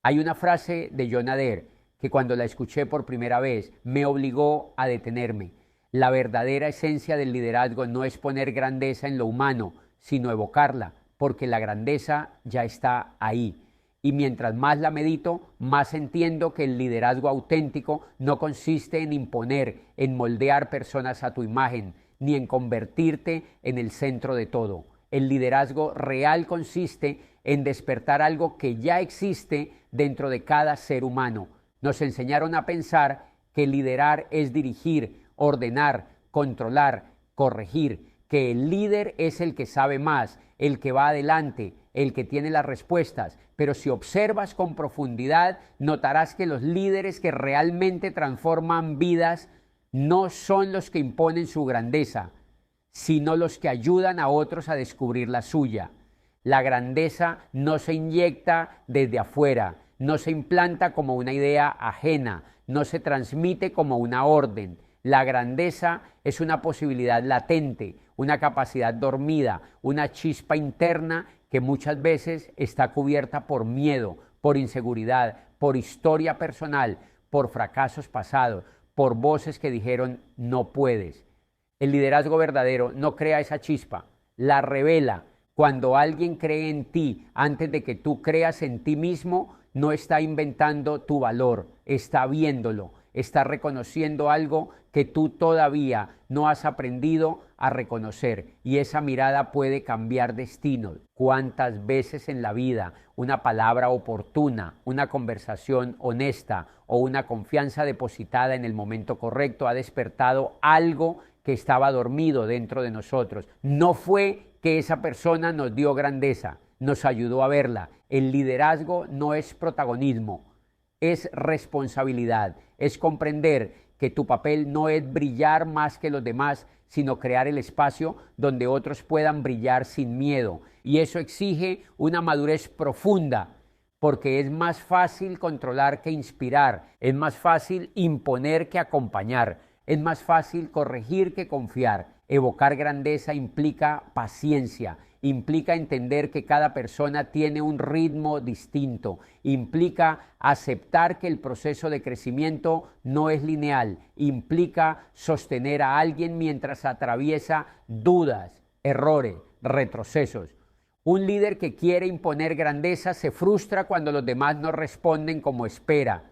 Hay una frase de John Adair que cuando la escuché por primera vez me obligó a detenerme. La verdadera esencia del liderazgo no es poner grandeza en lo humano, sino evocarla, porque la grandeza ya está ahí. Y mientras más la medito, más entiendo que el liderazgo auténtico no consiste en imponer, en moldear personas a tu imagen, ni en convertirte en el centro de todo. El liderazgo real consiste en despertar algo que ya existe dentro de cada ser humano. Nos enseñaron a pensar que liderar es dirigir, ordenar, controlar, corregir, que el líder es el que sabe más, el que va adelante, el que tiene las respuestas. Pero si observas con profundidad, notarás que los líderes que realmente transforman vidas no son los que imponen su grandeza, sino los que ayudan a otros a descubrir la suya. La grandeza no se inyecta desde afuera, no se implanta como una idea ajena, no se transmite como una orden. La grandeza es una posibilidad latente, una capacidad dormida, una chispa interna que muchas veces está cubierta por miedo, por inseguridad, por historia personal, por fracasos pasados, por voces que dijeron no puedes. El liderazgo verdadero no crea esa chispa, la revela. Cuando alguien cree en ti antes de que tú creas en ti mismo, no está inventando tu valor, está viéndolo, está reconociendo algo que tú todavía no has aprendido a reconocer, y esa mirada puede cambiar destinos. ¿Cuántas veces en la vida una palabra oportuna, una conversación honesta o una confianza depositada en el momento correcto ha despertado algo que estaba dormido dentro de nosotros? No fue que esa persona nos dio grandeza, nos ayudó a verla. El liderazgo no es protagonismo, es responsabilidad, es comprender que tu papel no es brillar más que los demás, sino crear el espacio donde otros puedan brillar sin miedo. Y eso exige una madurez profunda, porque es más fácil controlar que inspirar, es más fácil imponer que acompañar, es más fácil corregir que confiar. Evocar grandeza implica paciencia, implica entender que cada persona tiene un ritmo distinto, implica aceptar que el proceso de crecimiento no es lineal, implica sostener a alguien mientras atraviesa dudas, errores, retrocesos. Un líder que quiere imponer grandeza se frustra cuando los demás no responden como espera.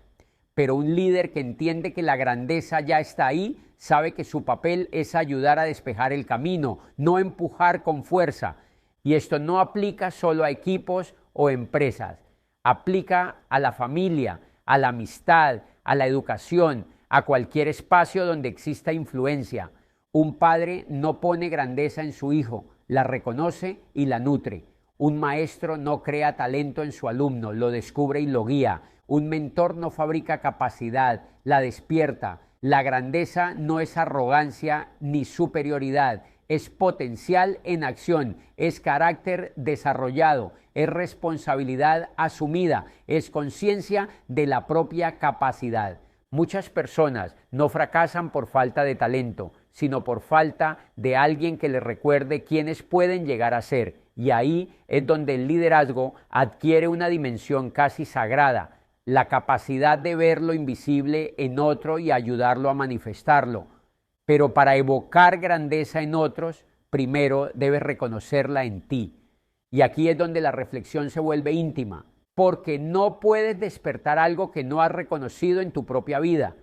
Pero un líder que entiende que la grandeza ya está ahí, sabe que su papel es ayudar a despejar el camino, no empujar con fuerza. Y esto no aplica solo a equipos o empresas, aplica a la familia, a la amistad, a la educación, a cualquier espacio donde exista influencia. Un padre no pone grandeza en su hijo, la reconoce y la nutre. Un maestro no crea talento en su alumno, lo descubre y lo guía. Un mentor no fabrica capacidad, la despierta. La grandeza no es arrogancia ni superioridad, es potencial en acción, es carácter desarrollado, es responsabilidad asumida, es conciencia de la propia capacidad. Muchas personas no fracasan por falta de talento, sino por falta de alguien que les recuerde quiénes pueden llegar a ser. Y ahí es donde el liderazgo adquiere una dimensión casi sagrada, la capacidad de ver lo invisible en otro y ayudarlo a manifestarlo. Pero para evocar grandeza en otros, primero debes reconocerla en ti. Y aquí es donde la reflexión se vuelve íntima, porque no puedes despertar algo que no has reconocido en tu propia vida.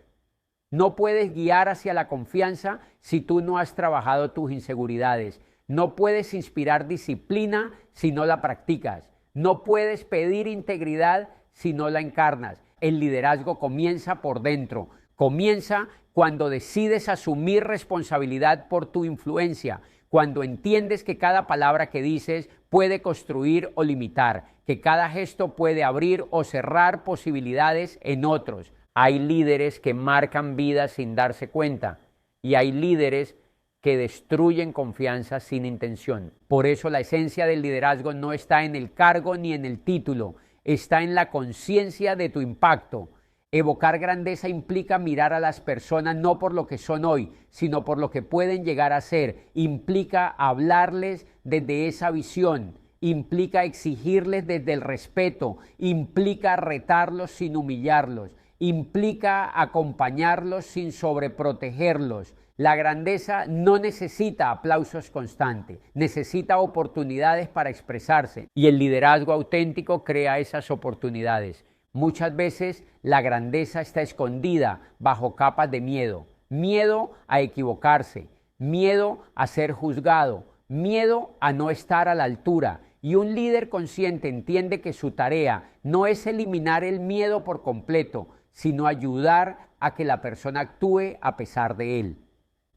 No puedes guiar hacia la confianza si tú no has trabajado tus inseguridades. No puedes inspirar disciplina si no la practicas. No puedes pedir integridad si no la encarnas. El liderazgo comienza por dentro. Comienza cuando decides asumir responsabilidad por tu influencia, cuando entiendes que cada palabra que dices puede construir o limitar, que cada gesto puede abrir o cerrar posibilidades en otros. Hay líderes que marcan vidas sin darse cuenta y hay líderes que destruyen confianza sin intención. Por eso la esencia del liderazgo no está en el cargo ni en el título, está en la conciencia de tu impacto. Evocar grandeza implica mirar a las personas no por lo que son hoy, sino por lo que pueden llegar a ser. Implica hablarles desde esa visión. implica exigirles desde el respeto, implica retarlos sin humillarlos, implica acompañarlos sin sobreprotegerlos. La grandeza no necesita aplausos constantes, necesita oportunidades para expresarse y el liderazgo auténtico crea esas oportunidades. Muchas veces la grandeza está escondida bajo capas de miedo, miedo a equivocarse, miedo a ser juzgado, miedo a no estar a la altura. Y un líder consciente entiende que su tarea no es eliminar el miedo por completo, sino ayudar a que la persona actúe a pesar de él.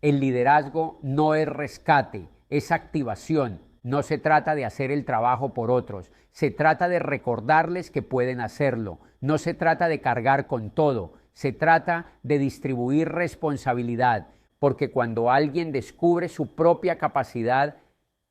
El liderazgo no es rescate, es activación. No se trata de hacer el trabajo por otros, se trata de recordarles que pueden hacerlo. No se trata de cargar con todo, se trata de distribuir responsabilidad, porque cuando alguien descubre su propia capacidad,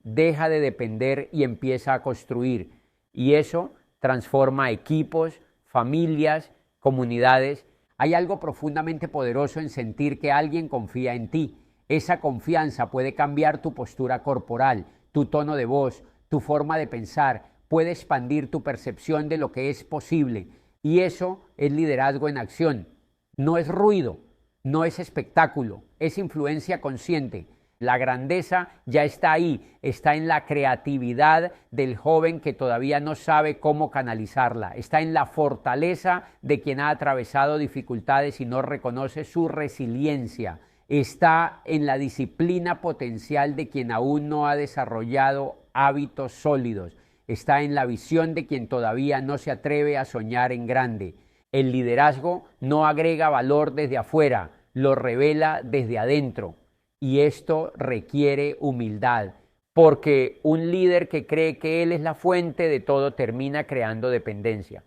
deja de depender y empieza a construir. Y eso transforma equipos, familias, comunidades. Hay algo profundamente poderoso en sentir que alguien confía en ti. Esa confianza puede cambiar tu postura corporal, tu tono de voz, tu forma de pensar, puede expandir tu percepción de lo que es posible. Y eso es liderazgo en acción. No es ruido, no es espectáculo, es influencia consciente. La grandeza ya está ahí, está en la creatividad del joven que todavía no sabe cómo canalizarla, está en la fortaleza de quien ha atravesado dificultades y no reconoce su resiliencia, está en la disciplina potencial de quien aún no ha desarrollado hábitos sólidos, está en la visión de quien todavía no se atreve a soñar en grande. El liderazgo no agrega valor desde afuera, lo revela desde adentro. Y esto requiere humildad, porque un líder que cree que él es la fuente de todo termina creando dependencia.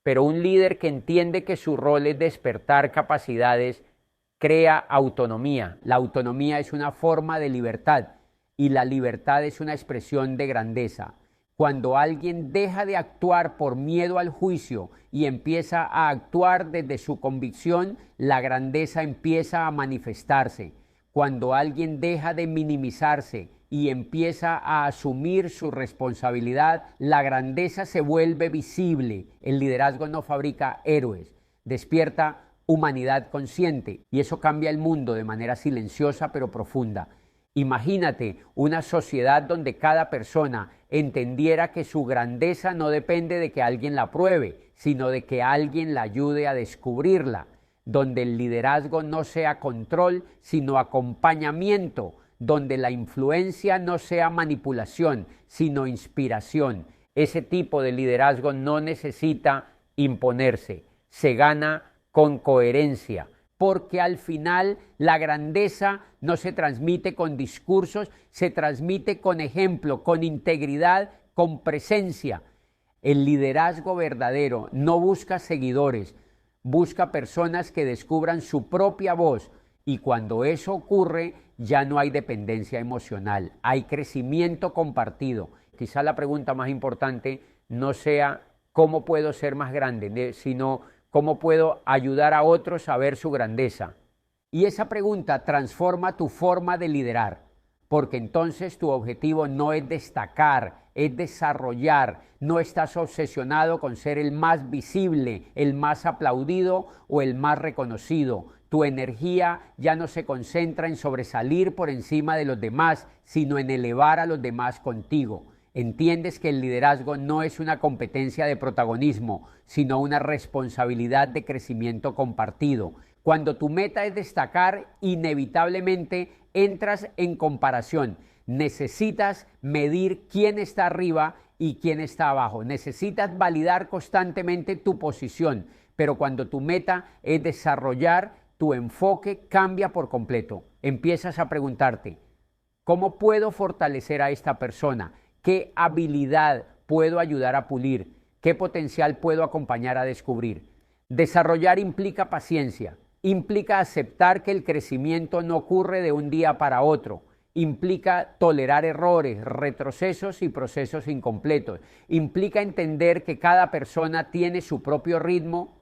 Pero un líder que entiende que su rol es despertar capacidades, crea autonomía. La autonomía es una forma de libertad y la libertad es una expresión de grandeza. Cuando alguien deja de actuar por miedo al juicio y empieza a actuar desde su convicción, la grandeza empieza a manifestarse. Cuando alguien deja de minimizarse y empieza a asumir su responsabilidad, la grandeza se vuelve visible. El liderazgo no fabrica héroes, despierta humanidad consciente y eso cambia el mundo de manera silenciosa pero profunda. Imagínate una sociedad donde cada persona entendiera que su grandeza no depende de que alguien la pruebe, sino de que alguien la ayude a descubrirla, donde el liderazgo no sea control, sino acompañamiento, donde la influencia no sea manipulación, sino inspiración. Ese tipo de liderazgo no necesita imponerse, se gana con coherencia, porque al final la grandeza no se transmite con discursos, se transmite con ejemplo, con integridad, con presencia. El liderazgo verdadero no busca seguidores, busca personas que descubran su propia voz y cuando eso ocurre ya no hay dependencia emocional, hay crecimiento compartido. Quizá la pregunta más importante no sea cómo puedo ser más grande, sino cómo puedo ayudar a otros a ver su grandeza. Y esa pregunta transforma tu forma de liderar, porque entonces tu objetivo no es destacar, es desarrollar. No estás obsesionado con ser el más visible, el más aplaudido o el más reconocido. Tu energía ya no se concentra en sobresalir por encima de los demás, sino en elevar a los demás contigo. Entiendes que el liderazgo no es una competencia de protagonismo, sino una responsabilidad de crecimiento compartido. Cuando tu meta es destacar, inevitablemente entras en comparación. Necesitas medir quién está arriba y quién está abajo. Necesitas validar constantemente tu posición, pero cuando tu meta es desarrollar, tu enfoque cambia por completo. Empiezas a preguntarte, ¿cómo puedo fortalecer a esta persona? ¿Qué habilidad puedo ayudar a pulir? ¿Qué potencial puedo acompañar a descubrir? Desarrollar implica paciencia, implica aceptar que el crecimiento no ocurre de un día para otro, implica tolerar errores, retrocesos y procesos incompletos, implica entender que cada persona tiene su propio ritmo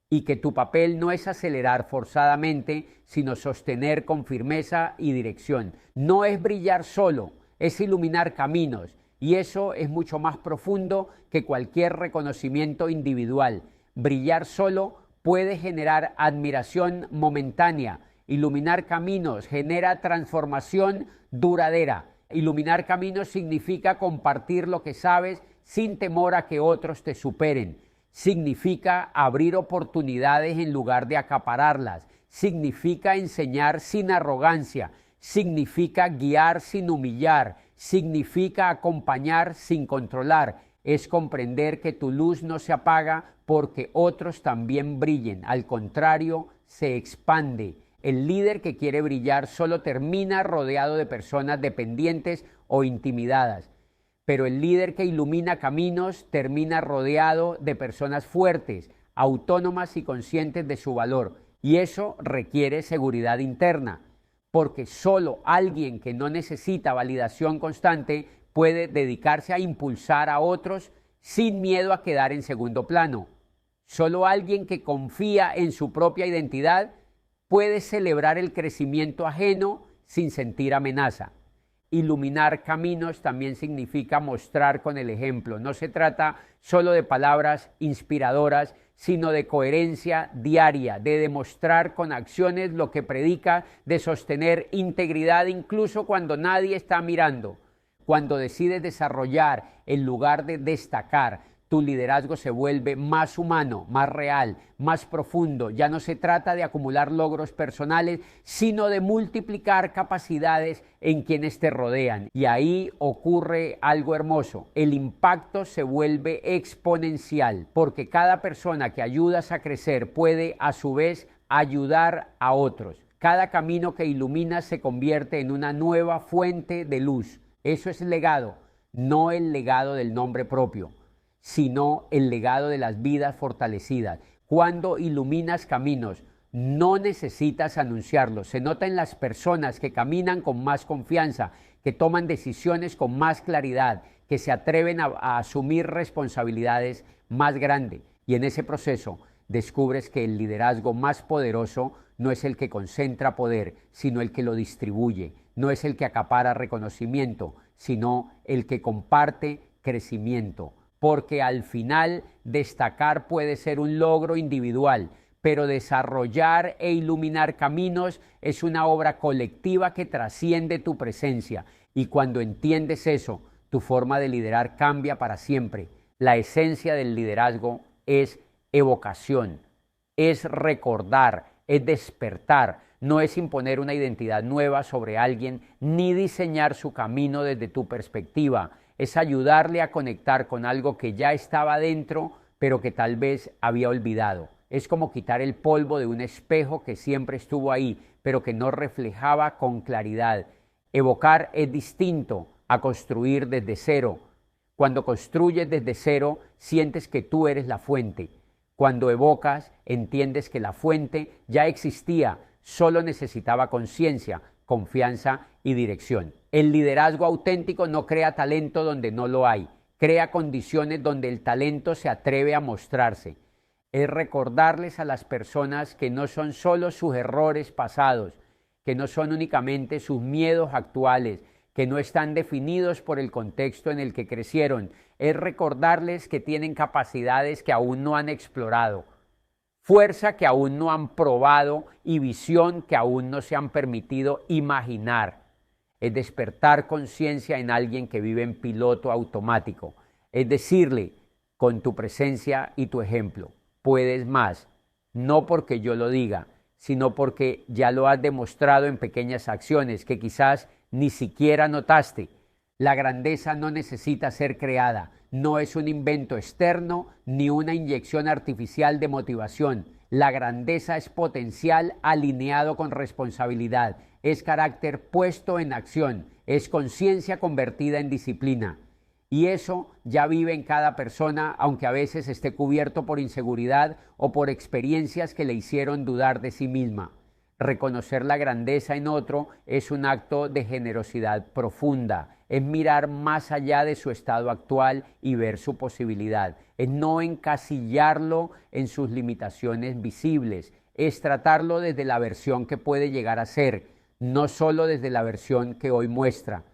y que tu papel no es acelerar forzadamente, sino sostener con firmeza y dirección. No es brillar solo, es iluminar caminos. Y eso es mucho más profundo que cualquier reconocimiento individual. Brillar solo puede generar admiración momentánea. Iluminar caminos genera transformación duradera. Iluminar caminos significa compartir lo que sabes sin temor a que otros te superen. Significa abrir oportunidades en lugar de acapararlas. Significa enseñar sin arrogancia. Significa guiar sin humillar. Significa acompañar sin controlar. Es comprender que tu luz no se apaga porque otros también brillen. Al contrario, se expande. El líder que quiere brillar solo termina rodeado de personas dependientes o intimidadas. Pero el líder que ilumina caminos termina rodeado de personas fuertes, autónomas y conscientes de su valor. Y eso requiere seguridad interna, porque solo alguien que no necesita validación constante puede dedicarse a impulsar a otros sin miedo a quedar en segundo plano. Solo alguien que confía en su propia identidad puede celebrar el crecimiento ajeno sin sentir amenaza. Iluminar caminos también significa mostrar con el ejemplo. No se trata solo de palabras inspiradoras, sino de coherencia diaria, de demostrar con acciones lo que predica, de sostener integridad incluso cuando nadie está mirando. Cuando decides desarrollar en lugar de destacar, tu liderazgo se vuelve más humano, más real, más profundo. Ya no se trata de acumular logros personales, sino de multiplicar capacidades en quienes te rodean. Y ahí ocurre algo hermoso. El impacto se vuelve exponencial, porque cada persona que ayudas a crecer puede, a su vez, ayudar a otros. Cada camino que iluminas se convierte en una nueva fuente de luz. Eso es legado, no el legado del nombre propio, sino el legado de las vidas fortalecidas. Cuando iluminas caminos, no necesitas anunciarlos. Se nota en las personas que caminan con más confianza, que toman decisiones con más claridad, que se atreven a asumir responsabilidades más grandes. Y en ese proceso descubres que el liderazgo más poderoso no es el que concentra poder, sino el que lo distribuye. No es el que acapara reconocimiento, sino el que comparte crecimiento. Porque al final destacar puede ser un logro individual, pero desarrollar e iluminar caminos es una obra colectiva que trasciende tu presencia. Y cuando entiendes eso, tu forma de liderar cambia para siempre. La esencia del liderazgo es evocación, es recordar, es despertar. No es imponer una identidad nueva sobre alguien, ni diseñar su camino desde tu perspectiva. Es ayudarle a conectar con algo que ya estaba dentro, pero que tal vez había olvidado. Es como quitar el polvo de un espejo que siempre estuvo ahí, pero que no reflejaba con claridad. Evocar es distinto a construir desde cero. Cuando construyes desde cero, sientes que tú eres la fuente. Cuando evocas, entiendes que la fuente ya existía, solo necesitaba conciencia, confianza y dirección. El liderazgo auténtico no crea talento donde no lo hay, crea condiciones donde el talento se atreve a mostrarse. Es recordarles a las personas que no son solo sus errores pasados, que no son únicamente sus miedos actuales, que no están definidos por el contexto en el que crecieron. Es recordarles que tienen capacidades que aún no han explorado, fuerza que aún no han probado y visión que aún no se han permitido imaginar. Es despertar conciencia en alguien que vive en piloto automático. Es decirle, con tu presencia y tu ejemplo, puedes más, no porque yo lo diga, sino porque ya lo has demostrado en pequeñas acciones que quizás ni siquiera notaste. La grandeza no necesita ser creada, no es un invento externo ni una inyección artificial de motivación. La grandeza es potencial alineado con responsabilidad, es carácter puesto en acción, es conciencia convertida en disciplina. Y eso ya vive en cada persona, aunque a veces esté cubierto por inseguridad o por experiencias que le hicieron dudar de sí misma. Reconocer la grandeza en otro es un acto de generosidad profunda, es mirar más allá de su estado actual y ver su posibilidad, es no encasillarlo en sus limitaciones visibles, es tratarlo desde la versión que puede llegar a ser, no solo desde la versión que hoy muestra.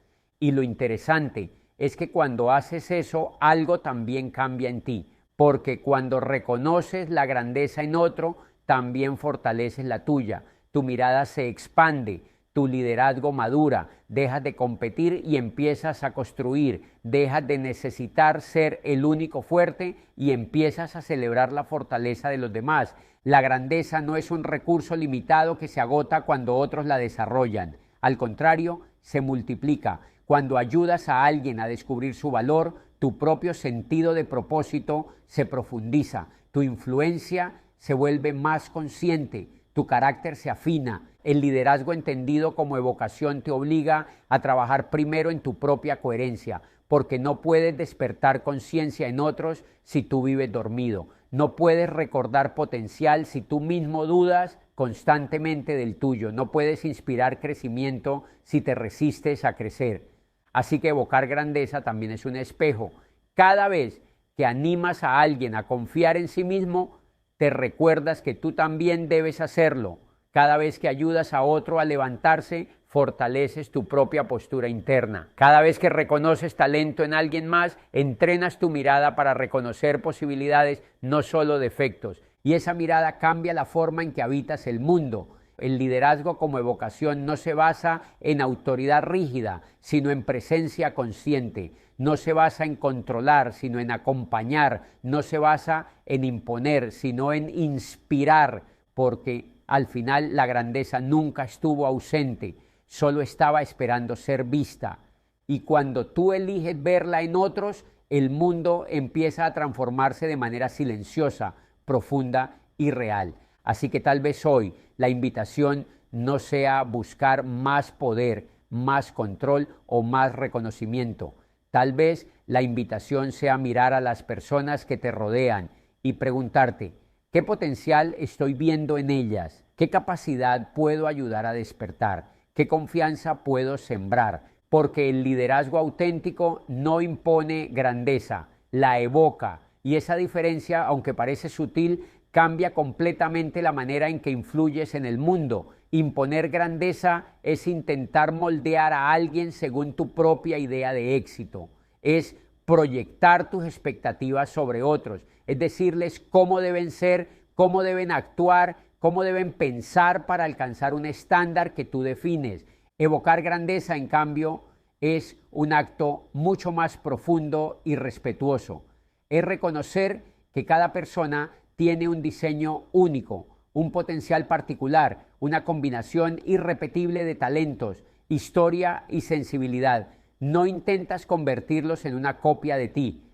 Y lo interesante es que cuando haces eso, algo también cambia en ti, porque cuando reconoces la grandeza en otro, también fortaleces la tuya, tu mirada se expande, tu liderazgo madura, dejas de competir y empiezas a construir, dejas de necesitar ser el único fuerte y empiezas a celebrar la fortaleza de los demás. La grandeza no es un recurso limitado que se agota cuando otros la desarrollan, al contrario, se multiplica. Cuando ayudas a alguien a descubrir su valor, tu propio sentido de propósito se profundiza, tu influencia se vuelve más consciente, tu carácter se afina. El liderazgo entendido como evocación te obliga a trabajar primero en tu propia coherencia, porque no puedes despertar conciencia en otros si tú vives dormido. No puedes recordar potencial si tú mismo dudas constantemente del tuyo. No puedes inspirar crecimiento si te resistes a crecer. Así que evocar grandeza también es un espejo. Cada vez que animas a alguien a confiar en sí mismo, te recuerdas que tú también debes hacerlo. Cada vez que ayudas a otro a levantarse, fortaleces tu propia postura interna. Cada vez que reconoces talento en alguien más, entrenas tu mirada para reconocer posibilidades, no solo defectos. Y esa mirada cambia la forma en que habitas el mundo. El liderazgo como evocación no se basa en autoridad rígida, sino en presencia consciente. No se basa en controlar, sino en acompañar. No se basa en imponer, sino en inspirar, porque al final la grandeza nunca estuvo ausente, solo estaba esperando ser vista. Y cuando tú eliges verla en otros, el mundo empieza a transformarse de manera silenciosa, profunda y real. Así que tal vez hoy la invitación no sea buscar más poder, más control o más reconocimiento. Tal vez la invitación sea mirar a las personas que te rodean y preguntarte, ¿qué potencial estoy viendo en ellas? ¿Qué capacidad puedo ayudar a despertar? ¿Qué confianza puedo sembrar? Porque el liderazgo auténtico no impone grandeza, la evoca. Y esa diferencia, aunque parece sutil, cambia completamente la manera en que influyes en el mundo. Imponer grandeza es intentar moldear a alguien según tu propia idea de éxito. Es proyectar tus expectativas sobre otros. Es decirles cómo deben ser, cómo deben actuar, cómo deben pensar para alcanzar un estándar que tú defines. Evocar grandeza, en cambio, es un acto mucho más profundo y respetuoso. Es reconocer que cada persona tiene un diseño único, un potencial particular, una combinación irrepetible de talentos, historia y sensibilidad. No intentas convertirlos en una copia de ti.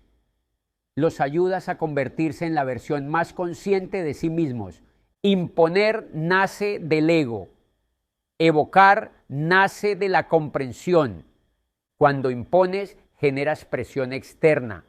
Los ayudas a convertirse en la versión más consciente de sí mismos. Imponer nace del ego. Evocar nace de la comprensión. Cuando impones, generas presión externa.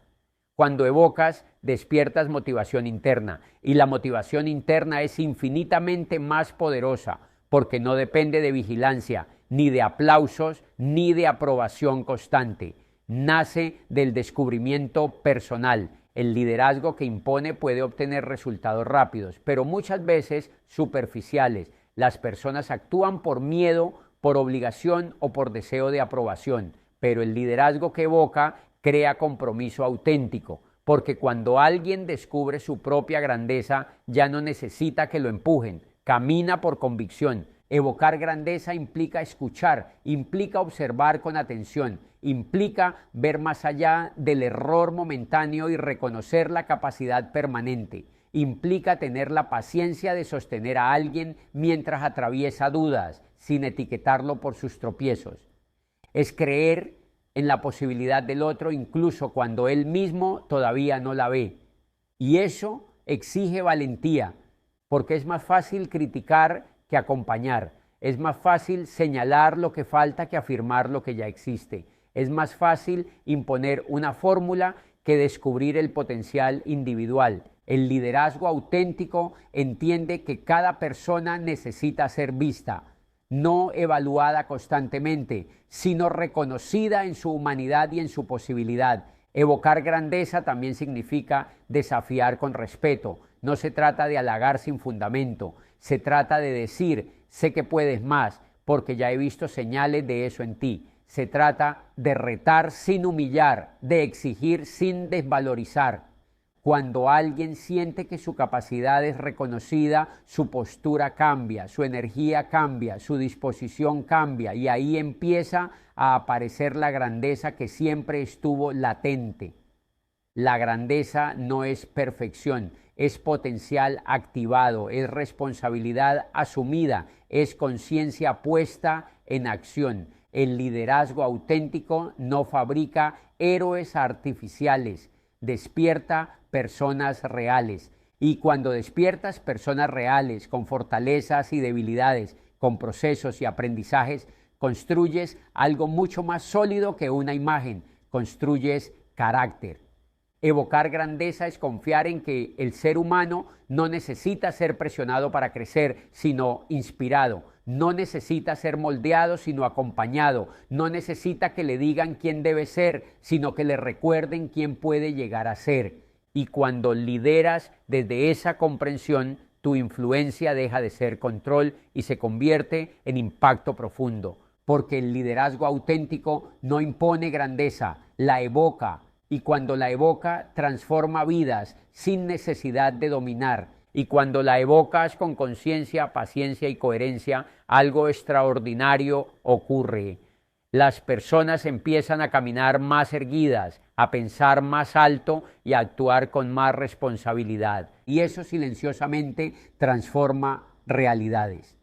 Cuando evocas, despiertas motivación interna. Y la motivación interna es infinitamente más poderosa, porque no depende de vigilancia, ni de aplausos, ni de aprobación constante. Nace del descubrimiento personal. El liderazgo que impone puede obtener resultados rápidos, pero muchas veces superficiales. Las personas actúan por miedo, por obligación o por deseo de aprobación, pero el liderazgo que evoca crea compromiso auténtico, porque cuando alguien descubre su propia grandeza, ya no necesita que lo empujen, camina por convicción. Evocar grandeza implica escuchar, implica observar con atención, implica ver más allá del error momentáneo y reconocer la capacidad permanente. Implica tener la paciencia de sostener a alguien mientras atraviesa dudas, sin etiquetarlo por sus tropiezos. Es creer en la posibilidad del otro incluso cuando él mismo todavía no la ve. Y eso exige valentía, porque es más fácil criticar que acompañar. Es más fácil señalar lo que falta que afirmar lo que ya existe. Es más fácil imponer una fórmula que descubrir el potencial individual. El liderazgo auténtico entiende que cada persona necesita ser vista, no evaluada constantemente, sino reconocida en su humanidad y en su posibilidad. Evocar grandeza también significa desafiar con respeto. No se trata de halagar sin fundamento, se trata de decir, sé que puedes más, porque ya he visto señales de eso en ti. Se trata de retar sin humillar, de exigir sin desvalorizar. Cuando alguien siente que su capacidad es reconocida, su postura cambia, su energía cambia, su disposición cambia y ahí empieza a aparecer la grandeza que siempre estuvo latente. La grandeza no es perfección, es potencial activado, es responsabilidad asumida, es conciencia puesta en acción. El liderazgo auténtico no fabrica héroes artificiales, despierta personas reales. Y cuando despiertas personas reales, con fortalezas y debilidades, con procesos y aprendizajes, construyes algo mucho más sólido que una imagen, construyes carácter. Evocar grandeza es confiar en que el ser humano no necesita ser presionado para crecer, sino inspirado. No necesita ser moldeado, sino acompañado. No necesita que le digan quién debe ser, sino que le recuerden quién puede llegar a ser. Y cuando lideras desde esa comprensión, tu influencia deja de ser control y se convierte en impacto profundo. Porque el liderazgo auténtico no impone grandeza, la evoca. Y cuando la evoca, transforma vidas sin necesidad de dominar. Y cuando la evocas con conciencia, paciencia y coherencia, algo extraordinario ocurre. Las personas empiezan a caminar más erguidas, a pensar más alto y a actuar con más responsabilidad. Y eso silenciosamente transforma realidades.